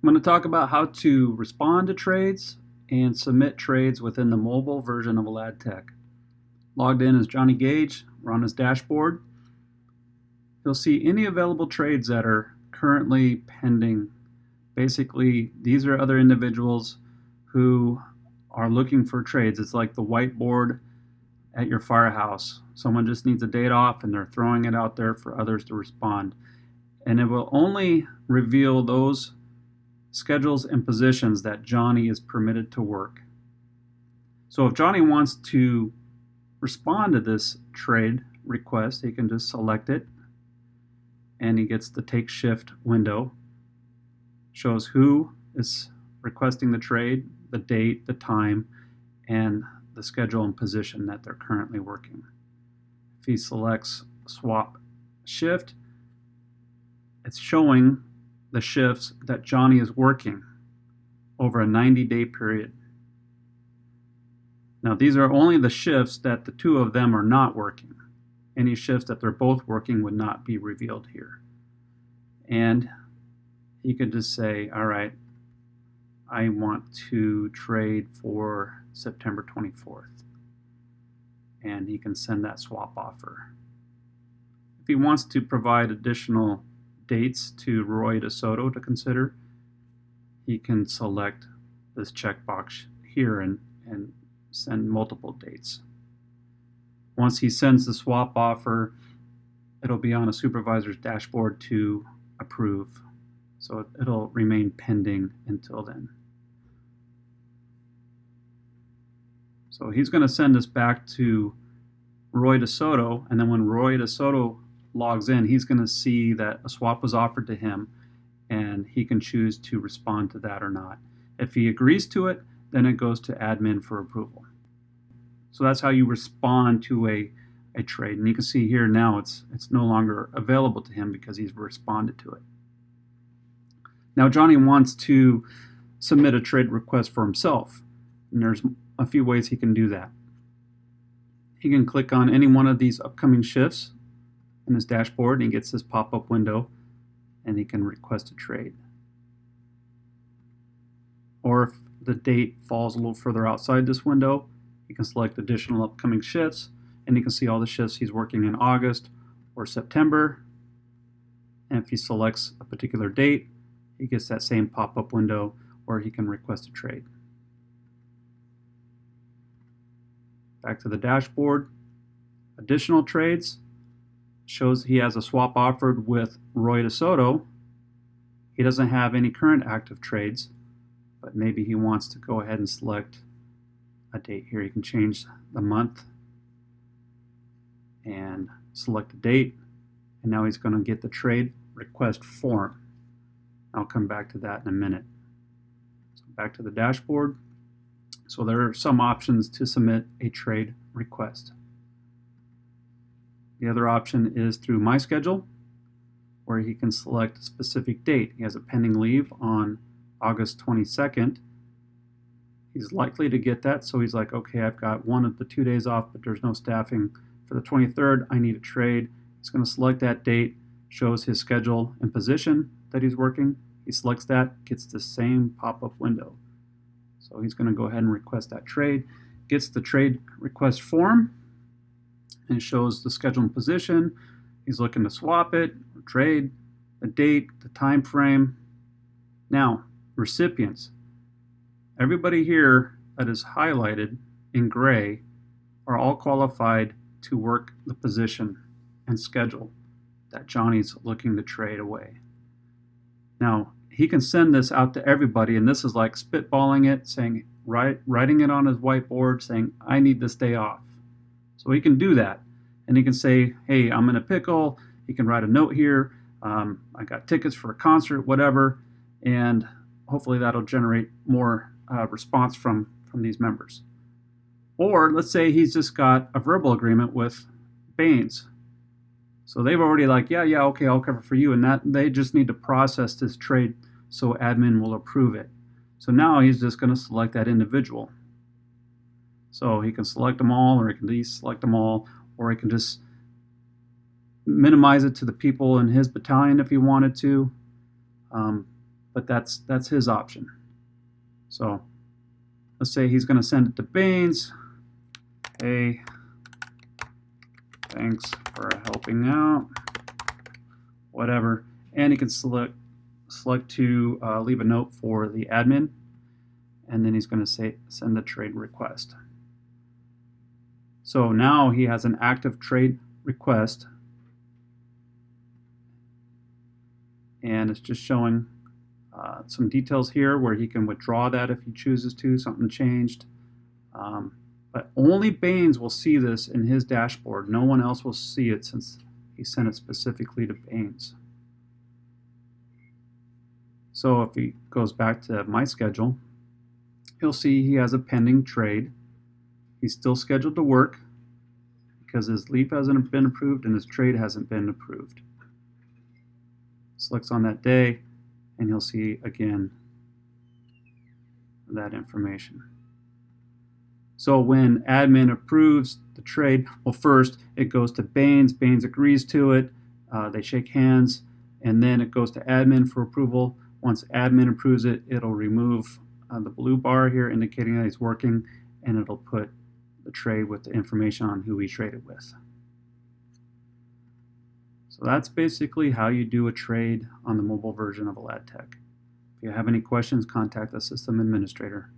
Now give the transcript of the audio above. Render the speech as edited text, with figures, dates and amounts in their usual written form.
I'm going to talk about how to respond to trades and submit trades within the mobile version of Aladtec. Logged in as Johnny Gage. We're on his dashboard. You'll see any available trades that are currently pending. Basically, these are other individuals who are looking for trades. It's like the whiteboard at your firehouse. Someone just needs a date off and they're throwing it out there for others to respond. And it will only reveal those schedules and positions that Johnny is permitted to work. So if Johnny wants to respond to this trade request, he can just select it and he gets the take shift window. Shows who is requesting the trade, the date, the time, and the schedule and position that they're currently working. If he selects swap shift, it's showing the shifts that Johnny is working over a 90-day period. Now these are only the shifts that the two of them are not working. Any shifts that they're both working would not be revealed here. And he could just say, all right, I want to trade for September 24th. And he can send that swap offer. If he wants to provide additional dates to Roy DeSoto to consider, he can select this checkbox here and send multiple dates. Once he sends the swap offer, it'll be on a supervisor's dashboard to approve. So it'll remain pending until then. So he's going to send this back to Roy DeSoto, and then when Roy DeSoto logs in, he's going to see that a swap was offered to him, and he can choose to respond to that or not. If he agrees to it, then it goes to admin for approval. So that's how you respond to a trade. And you can see here now it's no longer available to him because he's responded to it. Now Johnny wants to submit a trade request for himself, and there's a few ways he can do that. He can click on any one of these upcoming shifts in his dashboard and he gets this pop-up window and he can request a trade. Or if the date falls a little further outside this window, he can select additional upcoming shifts and he can see all the shifts he's working in August or September. And if he selects a particular date, he gets that same pop-up window where he can request a trade. Back to the dashboard. Additional trades shows he has a swap offered with Roy DeSoto. He doesn't have any current active trades, but maybe he wants to go ahead and select a date here. He can change the month and select a date, and now he's going to get the trade request form. I'll come back to that in a minute. So back to the dashboard. So there are some options to submit a trade request. The other option is through My Schedule, where he can select a specific date. He has a pending leave on August 22nd. He's likely to get that, so he's like, okay, I've got one of the 2 days off, but there's no staffing. For the 23rd, I need a trade. He's going to select that date, shows his schedule and position that he's working. He selects that, gets the same pop-up window. So he's going to go ahead and request that trade, gets the trade request form, and shows the schedule and position. He's looking to swap it, or trade, the date, the time frame. Now, recipients. Everybody here that is highlighted in gray are all qualified to work the position and schedule that Johnny's looking to trade away. Now, he can send this out to everybody, and this is like spitballing it, saying, writing it on his whiteboard, saying, I need this day off. So he can do that, and he can say, hey, I'm in a pickle. He can write a note here. I got tickets for a concert, whatever, and hopefully that'll generate more response from these members. Or let's say he's just got a verbal agreement with Baines. So they've already like, yeah, okay, I'll cover for you. And that they just need to process this trade so admin will approve it. So now he's just going to select that individual. So he can select them all, or he can deselect them all, or he can just minimize it to the people in his battalion if he wanted to. but that's his option. So let's say he's going to send it to Baines. Hey, thanks for helping out, whatever. And he can select to leave a note for the admin, and then he's going to say send the trade request. So now he has an active trade request, and it's just showing some details here where he can withdraw that if he chooses to, something changed. But only Baines will see this in his dashboard. No one else will see it since he sent it specifically to Baines. So if he goes back to my schedule, he'll see he has a pending trade. He's still scheduled to work because his leave hasn't been approved and his trade hasn't been approved. Selects on that day, and he'll see again that information. So when admin approves the trade, well, first it goes to Baines. Baines agrees to it. They shake hands, and then it goes to admin for approval. Once admin approves it, it'll remove the blue bar here indicating that he's working, and it'll put the trade with the information on who he traded with. So that's basically how you do a trade on the mobile version of Aladtec. If you have any questions, contact the system administrator.